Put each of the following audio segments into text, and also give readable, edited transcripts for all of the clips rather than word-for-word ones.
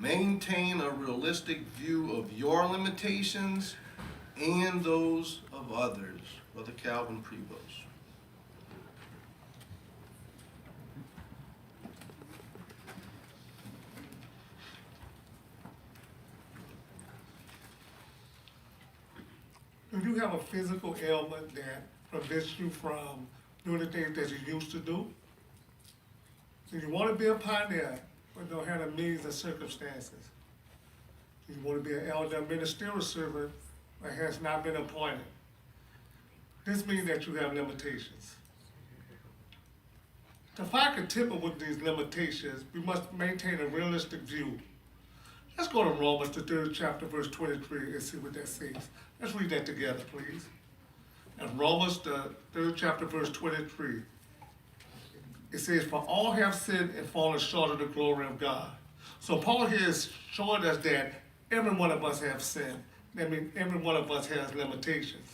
Maintain a realistic view of your limitations and those of others. Brother Calvin Prevost. Do you have a physical ailment that prevents you from doing the things that you used to do? So you want to be a pioneer, but don't have the means and circumstances. You want to be an elder ministerial servant, but has not been appointed. This means that you have limitations. To find contentment with these limitations, we must maintain a realistic view. Let's go to Romans, the 3rd chapter, verse 23, and see what that says. Let's read that together, please. In Romans, the 3rd chapter, verse 23, it says, "For all have sinned and fallen short of the glory of God." So Paul here is showing us that every one of us have sinned. That means every one of us has limitations.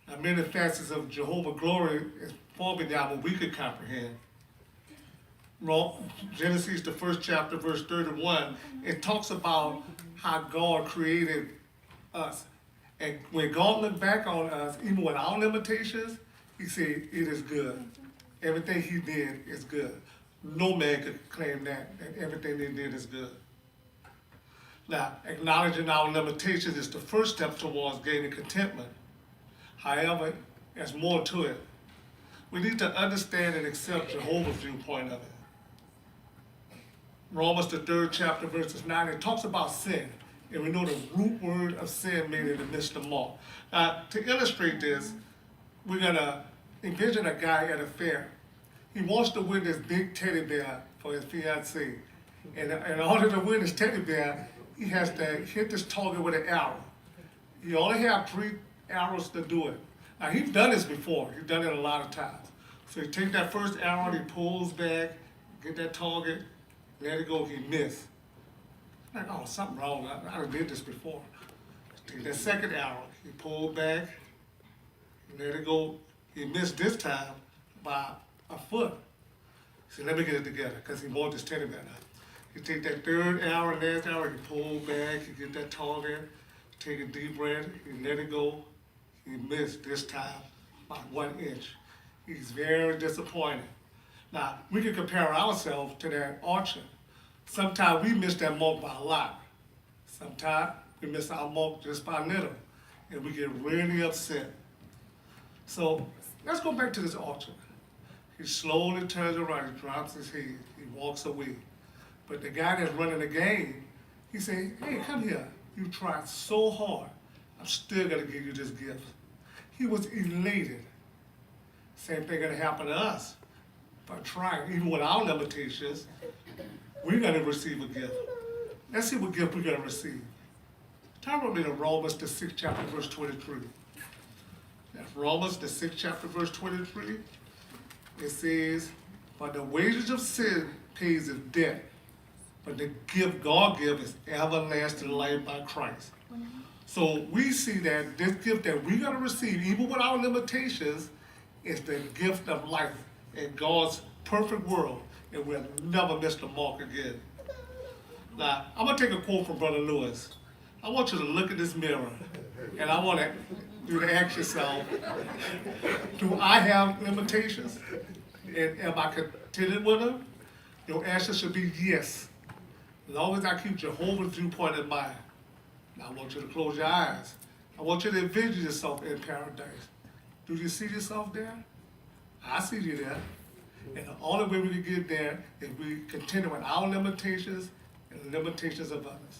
Now, many facets of Jehovah's glory is far beyond what we could comprehend. Genesis, the 1st chapter, verse 31, it talks about how God created us. And when God looked back on us, even with our limitations, he said, it is good. Everything he did is good. No man could claim that everything they did is good. Now, acknowledging our limitations is the first step towards gaining contentment. However, there's more to it. We need to understand and accept Jehovah's viewpoint of it. Romans, the 3rd chapter, verses 9, it talks about sin. And we know the root word of sin meaning to miss the mark. Now, to illustrate this, we're going to envision a guy at a fair. He wants to win this big teddy bear for his fiancée. And in order to win this teddy bear, he has to hit this target with an arrow. He only has 3 arrows to do it. Now, he's done this before. He's done it a lot of times. So he takes that first arrow, he pulls back, get that target, let it go, he missed. Like, oh, something wrong. I did this before. Take that second arrow, he pulled back, let it go. He missed this time by a foot. He said, let me get it together, because he wants this teddy bear now. You take that 3rd arrow, last arrow, you pull back, you get that target, take a deep breath, you let it go. He missed this time by 1 inch. He's very disappointed. Now, we can compare ourselves to that archer. Sometimes we miss that mark by a lot. Sometimes we miss our mark just by a little, and we get really upset. So let's go back to this archer. He slowly turns around, he drops his head, he walks away. But the guy that's running the game, he said, hey, come here. You tried so hard. I'm still gonna give you this gift. He was elated. Same thing gonna happen to us. By trying, even with our limitations, we're gonna receive a gift. Let's see what gift we're gonna receive. Turn with me to Romans, the 6th chapter, verse 23. That's Romans, the 6th chapter, verse 23. It says, "But the wages of sin pays its debt, but the gift God gives is everlasting life by Christ." So we see that this gift that we're gonna receive, even with our limitations, is the gift of life in God's perfect world, and we'll never miss the mark again. Now, I'm gonna take a quote from Brother Lewis. I want you to look at this mirror, and I want you to ask yourself, do I have limitations? And am I contented with them? Your answer should be yes, as long as I keep Jehovah's viewpoint in mind. Now, I want you to close your eyes. I want you to envision yourself in paradise. Do you see yourself there? I see you there. And the only way we can get there is we continue with our limitations and the limitations of others.